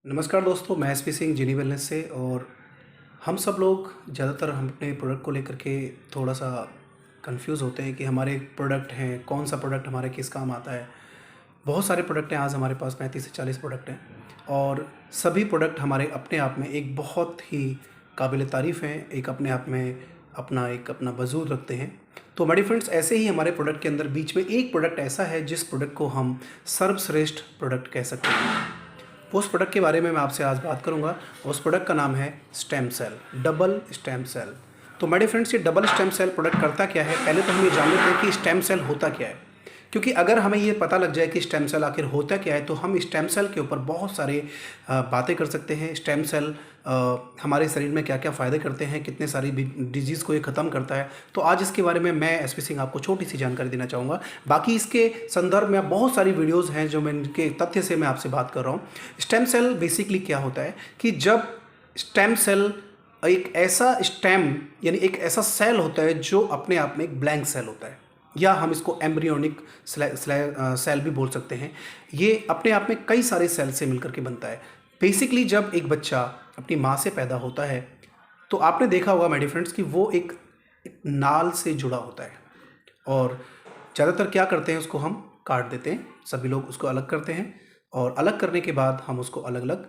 नमस्कार दोस्तों, मैं एसपी सिंह जिनी वेलनेस से। और हम सब लोग ज़्यादातर हम अपने प्रोडक्ट को लेकर के थोड़ा सा कंफ्यूज होते हैं कि हमारे प्रोडक्ट हैं, कौन सा प्रोडक्ट हमारे किस काम आता है। बहुत सारे प्रोडक्ट हैं, आज हमारे पास 35 से 40 प्रोडक्ट हैं और सभी प्रोडक्ट हमारे अपने आप में एक बहुत ही काबिल तारीफ़ हैं, एक अपने आप में अपना वजूद रखते हैं। तो मेरे फ्रेंड्स, ऐसे ही हमारे प्रोडक्ट के अंदर बीच में एक प्रोडक्ट ऐसा है जिस प्रोडक्ट को हम सर्वश्रेष्ठ प्रोडक्ट कह सकते हैं। उस प्रोडक्ट के बारे में मैं आपसे आज बात करूंगा। उस प्रोडक्ट का नाम है stem cell, double stem cell. तो मेरे फ्रेंड्स, ये डबल स्टेम सेल प्रोडक्ट करता क्या है? पहले तो हम ये जान लेते हैं कि स्टेम सेल होता क्या है, क्योंकि अगर हमें ये पता लग जाए कि स्टेम सेल आखिर होता क्या है तो हम स्टेम सेल के ऊपर बहुत सारे बातें कर सकते हैं। स्टेम सेल हमारे शरीर में क्या क्या फ़ायदे करते हैं, कितने सारी डिजीज़ को ये ख़त्म करता है। तो आज इसके बारे में मैं एसपी सिंह आपको छोटी सी जानकारी देना चाहूँगा। बाकी इसके संदर्भ में बहुत सारी वीडियोज़ हैं जो मैं इनके तथ्य से मैं आपसे बात कर रहा हूँ। स्टेम सेल बेसिकली क्या होता है कि जब स्टेम सेल एक ऐसा स्टेम यानी एक ऐसा सेल होता है जो अपने आप में एक ब्लैंक सेल होता है, या हम इसको एम्ब्रियोनिक सेल भी बोल सकते हैं। ये अपने आप में कई सारे सेल से मिलकर के बनता है। बेसिकली जब एक बच्चा अपनी माँ से पैदा होता है तो आपने देखा होगा मेरे फ्रेंड्स कि वो एक नाल से जुड़ा होता है, और ज़्यादातर क्या करते हैं, उसको हम काट देते हैं। सभी लोग उसको अलग करते हैं और अलग करने के बाद हम उसको अलग अलग,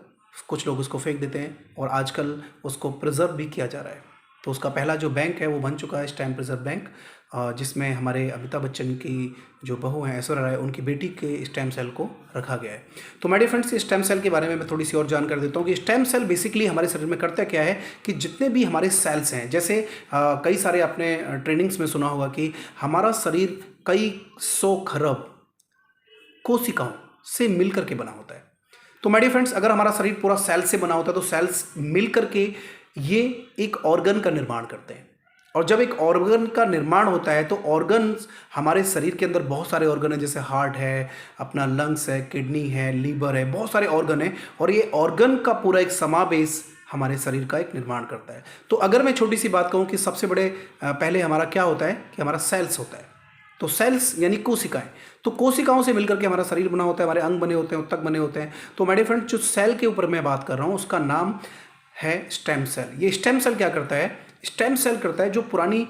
कुछ लोग उसको फेंक देते हैं और आजकल उसको प्रिजर्व भी किया जा रहा है। तो उसका पहला जो बैंक है वो बन चुका है स्टेम प्रिजर्व बैंक, जिसमें हमारे अमिताभ बच्चन की जो बहू हैं ऐश्वर्या राय, उनकी बेटी के स्टेम सेल को रखा गया है। तो मेरे फ्रेंड्स, स्टेम सेल के बारे में मैं थोड़ी सी और जानकारी देता हूँ कि स्टेम सेल बेसिकली हमारे शरीर में करता क्या है कि जितने भी हमारे सेल्स हैं, जैसे कई सारे आपने ट्रेनिंग्स में सुना होगा कि हमारा शरीर कई 100 खरब कोशिकाओं से मिल करके बना होता है। तो मेरे फ्रेंड्स, अगर हमारा शरीर पूरा सेल से बना होता है तो सेल्स मिल करके ये एक ऑर्गन का निर्माण करते हैं। और जब एक ऑर्गन का निर्माण होता है तो ऑर्गन्स, हमारे शरीर के अंदर बहुत सारे ऑर्गन हैं, जैसे हार्ट है, अपना लंग्स है, किडनी है, लीवर है, बहुत सारे ऑर्गन हैं और ये ऑर्गन का पूरा एक समावेश हमारे शरीर का एक निर्माण करता है। तो अगर मैं छोटी सी बात कहूँ कि सबसे बड़े पहले हमारा क्या होता है कि हमारा सेल्स होता है। तो सेल्स यानी कोशिकाएं, तो कोशिकाओं से मिलकर के हमारा शरीर बना होता है, हमारे अंग बने होते हैं, ऊतक बने होते हैं। तो मेरे फ्रेंड, जो सेल के ऊपर मैं बात कर रहा हूँ उसका नाम है स्टेम सेल। ये स्टेम सेल क्या करता है? स्टेम सेल करता है जो पुरानी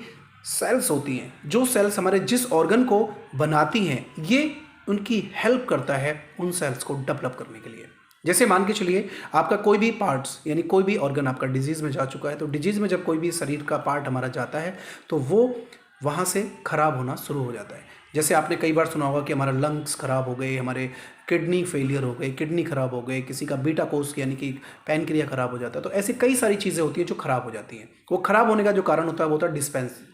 सेल्स होती हैं, जो सेल्स हमारे जिस ऑर्गन को बनाती हैं, ये उनकी हेल्प करता है उन सेल्स को डेवलप करने के लिए। जैसे मान के चलिए, आपका कोई भी पार्ट्स यानी कोई भी ऑर्गन आपका डिजीज़ में जा चुका है, तो डिजीज़ में जब कोई भी शरीर का पार्ट हमारा जाता है तो वो वहाँ से खराब होना शुरू हो जाता है। जैसे आपने कई बार सुना होगा कि हमारा लंग्स खराब हो गए, हमारे किडनी फेलियर हो गए, किडनी खराब हो गए, किसी का बीटा कोष यानी कि पैनक्रिया खराब हो जाता है। तो ऐसी कई सारी चीज़ें होती हैं जो खराब हो जाती हैं। वो खराब होने का जो कारण होता है वो होता है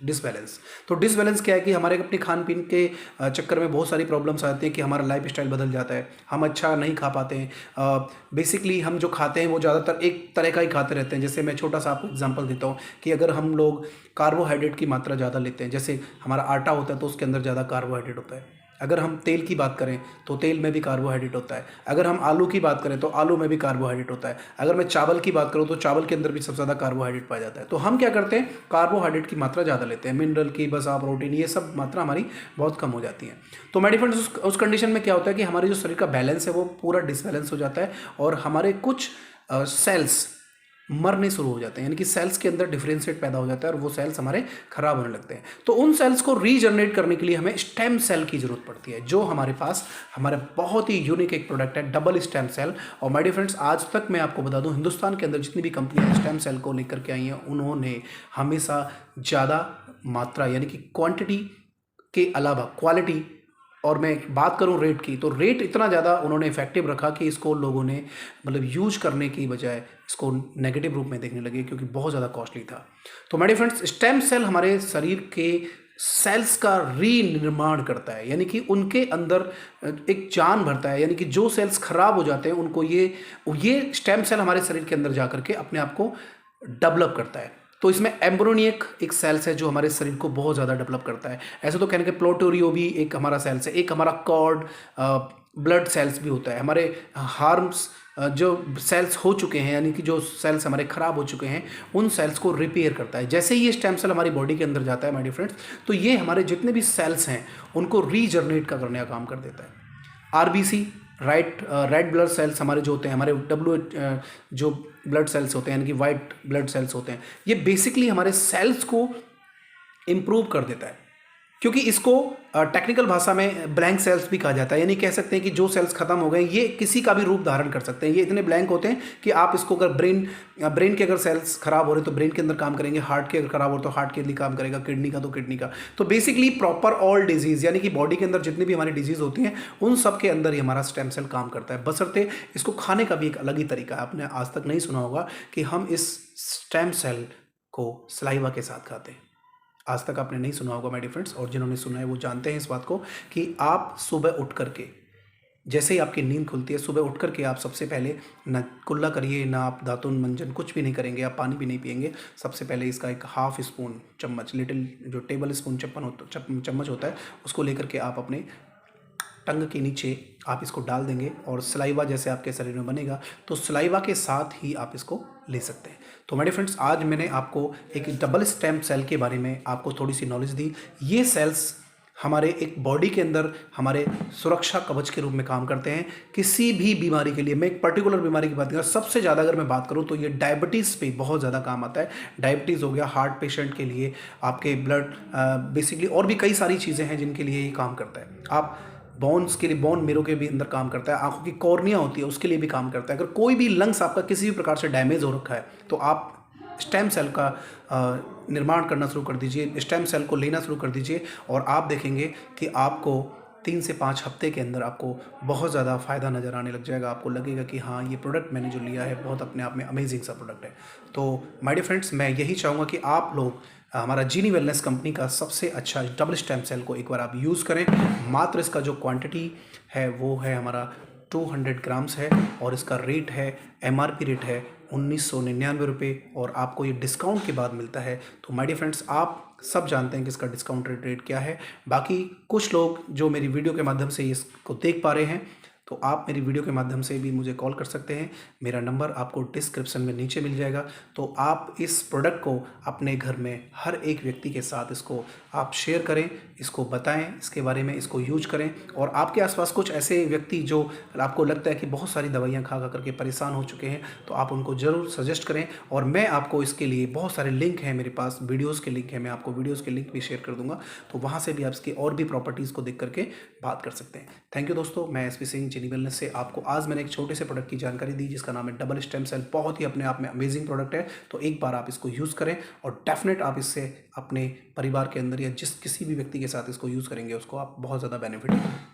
डिसबैलेंस। तो डिसबैलेंस क्या है कि हमारे अपने खान पीन के चक्कर में बहुत सारी प्रॉब्लम्स आती हैं कि हमारा लाइफ स्टाइल बदल जाता है, हम अच्छा नहीं खा पाते हैं। बेसिकली हम जो खाते हैं वो ज़्यादातर एक तरह का ही खाते रहते हैं। जैसे मैं छोटा सा आपको एग्जाम्पल देता हूँ कि अगर हम लोग कार्बोहाइड्रेट की मात्रा ज़्यादा लेते हैं, जैसे हमारा आटा होता है तो उसके अंदर ज़्यादा कार्बोहाइड्रेट होता है। अगर हम तेल की बात करें तो तेल में भी कार्बोहाइड्रेट होता है। अगर हम आलू की बात करें तो आलू में भी कार्बोहाइड्रेट होता है। अगर मैं चावल की बात करूं तो चावल के अंदर भी सबसे ज़्यादा कार्बोहाइड्रेट पाया जाता है। तो हम क्या करते हैं, कार्बोहाइड्रेट की मात्रा ज़्यादा लेते हैं, मिनरल की, वसा, प्रोटीन, ये सब मात्रा हमारी बहुत कम हो जाती है। तो मेरे फ्रेंड्स, उस कंडीशन में क्या होता है कि हमारे जो शरीर का बैलेंस है वो पूरा डिसबैलेंस हो जाता है और हमारे कुछ सेल्स मरने शुरू हो जाते हैं, यानी कि सेल्स के अंदर डिफरेंशिएट पैदा हो जाता है और वो सेल्स हमारे खराब होने लगते हैं। तो उन सेल्स को रीजनरेट करने के लिए हमें स्टेम सेल की जरूरत पड़ती है, जो हमारे पास हमारा बहुत ही यूनिक एक प्रोडक्ट है, डबल स्टेम सेल। और माय डियर फ्रेंड्स, आज तक मैं आपको बता दूं, हिंदुस्तान के अंदर जितनी भी कंपनियां स्टेम सेल को लेकर के आई हैं, उन्होंने हमेशा ज़्यादा मात्रा यानी कि क्वांटिटी के अलावा क्वालिटी, और मैं बात करूं रेट की, तो रेट इतना ज़्यादा उन्होंने इफेक्टिव रखा कि इसको लोगों ने मतलब यूज करने की बजाय इसको नेगेटिव रूप में देखने लगे, क्योंकि बहुत ज़्यादा कॉस्टली था। तो मेरे फ्रेंड्स, स्टेम सेल हमारे शरीर के सेल्स का रीनिर्माण करता है, यानी कि उनके अंदर एक जान भरता है, यानी कि जो सेल्स खराब हो जाते हैं उनको ये स्टेम सेल हमारे शरीर के अंदर जा करके अपने आप को डेवलप करता है। तो इसमें एम्ब्रोनियक एक सेल्स है जो हमारे शरीर को बहुत ज़्यादा डेवलप करता है। ऐसे तो कहने के प्लोटोरियो भी एक हमारा सेल्स है, एक हमारा कॉर्ड ब्लड सेल्स भी होता है। हमारे हार्म्स जो सेल्स हो चुके हैं, यानी कि जो सेल्स हमारे ख़राब हो चुके हैं, उन सेल्स को रिपेयर करता है। जैसे ही ये स्टेम सेल हमारी बॉडी के अंदर जाता है माय डियर फ्रेंड्स, तो ये हमारे जितने भी सेल्स हैं उनको रीजनरेट करने का काम कर देता है। आरबीसी रेड ब्लड सेल्स हमारे जो होते हैं, हमारे जो ब्लड सेल्स होते हैं, यानी कि वाइट ब्लड सेल्स होते हैं, ये बेसिकली हमारे सेल्स को इम्प्रूव कर देता है। क्योंकि इसको टेक्निकल भाषा में ब्लैंक सेल्स भी कहा जाता है, यानी कह सकते हैं कि जो सेल्स खत्म हो गए ये किसी का भी रूप धारण कर सकते हैं। ये इतने ब्लैंक होते हैं कि आप इसको अगर ब्रेन के अगर सेल्स खराब हो रहे तो ब्रेन के अंदर काम करेंगे, हार्ट के अगर खराब हो रहे तो हार्ट के लिए काम करेगा, किडनी का तो किडनी का। तो बेसिकली प्रॉपर ऑल डिजीज, यानी कि बॉडी के अंदर जितनी भी हमारी डिजीज होती हैं उन सब के अंदर ही हमारा स्टेम सेल काम करता है। बशर्ते इसको खाने का भी एक अलग ही तरीका है। आपने आज तक नहीं सुना होगा कि हम इस स्टेम सेल को सलाइवा के साथ खाते हैं। आज तक आपने नहीं सुना होगा माय डियर फ्रेंड्स, और जिन्होंने सुना है वो जानते हैं इस बात को कि आप सुबह उठ करके, जैसे ही आपकी नींद खुलती है, सुबह उठ करके आप सबसे पहले ना कुल्ला करिए, ना आप दातुन मंजन कुछ भी नहीं करेंगे, आप पानी भी नहीं पिएंगे। सबसे पहले इसका एक हाफ स्पून चम्मच, लिटिल जो टेबल स्पून चम्मच होता है, उसको लेकर के आप अपने टंग के नीचे आप इसको डाल देंगे और सलाइवा जैसे आपके शरीर में बनेगा, तो सलाइवा के साथ ही आप इसको ले सकते हैं। तो मेरे फ्रेंड्स, आज मैंने आपको एक डबल स्टेम सेल के बारे में आपको थोड़ी सी नॉलेज दी। ये सेल्स हमारे एक बॉडी के अंदर हमारे सुरक्षा कवच के रूप में काम करते हैं। किसी भी बीमारी के लिए, मैं एक पर्टिकुलर बीमारी की बात करूँ, सबसे ज़्यादा अगर मैं बात करूँ तो ये डायबिटीज़ पे बहुत ज़्यादा काम आता है। डायबिटीज़ हो गया, हार्ट पेशेंट के लिए, आपके ब्लड बेसिकली, और भी कई सारी चीज़ें हैं जिनके लिए ये काम करता है। आप बोन्स के लिए, बोन मेरो के भी अंदर काम करता है। आंखों की कॉर्निया होती है उसके लिए भी काम करता है। अगर कोई भी लंग्स आपका किसी भी प्रकार से डैमेज हो रखा है तो आप स्टेम सेल का निर्माण करना शुरू कर दीजिए, स्टेम सेल को लेना शुरू कर दीजिए, और आप देखेंगे कि आपको 3 से 5 हफ्ते के अंदर आपको बहुत ज़्यादा फ़ायदा नज़र आने लग जाएगा। आपको लगेगा कि हाँ, ये प्रोडक्ट मैंने जो लिया है बहुत अपने आप में अमेजिंग सा प्रोडक्ट है। तो माय डियर फ्रेंड्स, मैं यही चाहूँगा कि आप लोग हमारा जीनी वेलनेस कंपनी का सबसे अच्छा डबल स्टेम सेल को एक बार आप यूज़ करें। मात्र इसका जो क्वांटिटी है वो है हमारा 200 ग्राम्स है, और इसका रेट है, MRP रेट है 1999 रुपये, और आपको ये डिस्काउंट के बाद मिलता है। तो माय डियर फ्रेंड्स, आप सब जानते हैं कि इसका डिस्काउंट रेट क्या है। बाकी कुछ लोग जो मेरी वीडियो के माध्यम से इसको देख पा रहे हैं, तो आप मेरी वीडियो के माध्यम से भी मुझे कॉल कर सकते हैं। मेरा नंबर आपको डिस्क्रिप्शन में नीचे मिल जाएगा। तो आप इस प्रोडक्ट को अपने घर में हर एक व्यक्ति के साथ इसको आप शेयर करें, इसको बताएं इसके बारे में, इसको यूज करें। और आपके आसपास कुछ ऐसे व्यक्ति जो आपको लगता है कि बहुत सारी दवाइयाँ खा करके परेशान हो चुके हैं, तो आप उनको ज़रूर सजेस्ट करें। और मैं आपको इसके लिए बहुत सारे लिंक हैं मेरे पास, वीडियोज़ के लिंक हैं, मैं आपको वीडियोज़ के लिंक भी शेयर कर दूँगा। तो वहाँ से भी आप इसकी और भी प्रॉपर्टीज़ को देख करके बात कर सकते हैं। थैंक यू दोस्तों, मैं SP सिंह जीनी वेलनेस से आपको आज मैंने एक छोटे से प्रोडक्ट की जानकारी दी जिसका नाम है डबल स्टेम सेल। बहुत ही अपने आप में अमेजिंग प्रोडक्ट है। तो एक बार आप इसको यूज़ करें, और डेफिनेट आप इससे अपने परिवार के अंदर या किसी भी व्यक्ति के साथ इसको यूज़ करेंगे उसको आप बहुत ज़्यादा बेनिफिट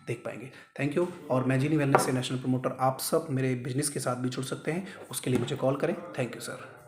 देख पाएंगे। Thank you. और मैं जीनी वेलनेस से नेशनल प्रमोटर, आप सब मेरे बिजनेस के साथ भी जुड़ सकते हैं, उसके लिए मुझे कॉल करें। Thank you sir.